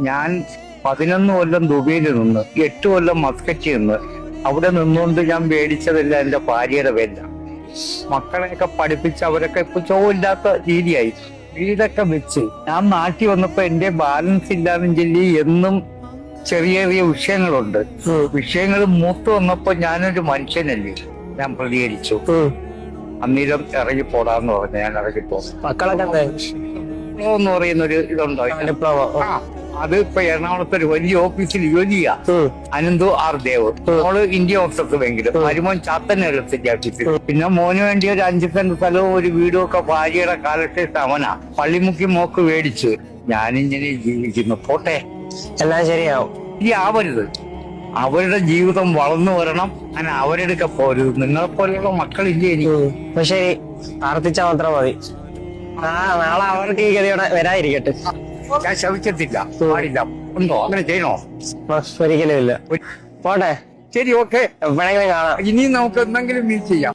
ഞാൻ 11 കൊല്ലം ദുബൈയിൽ നിന്ന് 8 കൊല്ലം മസ്കറ്റിൽ നിന്ന് അവിടെ നിന്നുകൊണ്ട് ഞാൻ മേടിച്ചതല്ല എന്റെ ഭാര്യയുടെ പേരില. മക്കളെയൊക്കെ പഠിപ്പിച്ച് അവരൊക്കെ ഇപ്പൊ ചോവില്ലാത്ത രീതിയായി. വീടൊക്കെ വെച്ച് ഞാൻ നാട്ടിൽ വന്നപ്പോ എന്റെ ബാലൻസ് ഇല്ലാന്ന് ചൊല്ലി എന്നും ചെറിയ ചെറിയ വിഷയങ്ങളുണ്ട്. വിഷയങ്ങൾ മൂത്ത് വന്നപ്പോ ഞാനൊരു മനുഷ്യനല്ലേ, ഞാൻ പ്രതികരിച്ചു. അന്നേരം ഇറങ്ങി പോടാന്ന് പറഞ്ഞു. ഞാൻ ഇറങ്ങിപ്പോ മക്കളൊക്കെ എന്ന് പറയുന്നൊരു ഇതുണ്ടോ, അത് ഇപ്പൊ എറണാകുളത്ത് ഒരു വലിയ ഓഫീസിൽ ജോലിയാ. അനന്തു ആർ ദേവ്. മോള് ഇന്ത്യ ഓഫീസർക്ക് ബാങ്കിലും, മരുമോൻ ചാത്തന്നെടുത്തിട്ട് ഓഫീസിൽ. പിന്നെ മോന് വേണ്ടി ഒരു 5 സെന്റ് സ്ഥലവും ഒരു വീടും ഒക്കെ ഭാര്യയുടെ കാലത്തെ അവനാ. പള്ളിമുക്കി മോക്ക് മേടിച്ച് ഞാനിങ്ങനെ ജീവിക്കുന്നു. പോട്ടെ, എല്ലാം ശരിയാവും. ഈ ആവരുത്. അവരുടെ ജീവിതം വളർന്നു വരണം, അങ്ങനെ അവരെടുക്ക പോരുത്. നിങ്ങളെ പോലെയുള്ള മക്കളില്ലേ എനിക്ക്. അപ്പൊ ശരി, പ്രാർത്ഥിച്ചാൽ മാത്രം മതി. നാളെ അവർക്ക് ഈ ഗതിയോടെ വരാതിരിക്കട്ടെ. ഞാൻ ശവിക്കത്തില്ല, പാടില്ല. ഉണ്ടോ അങ്ങനെ ചെയ്യണോ? ഒരിക്കലും ഇല്ല. പോട്ടെ, ശരി, ഓക്കെ. എപ്പോഴെങ്കിലും കാണാം. ഇനി നമുക്ക് എന്തെങ്കിലും മീറ്റ് ചെയ്യാം.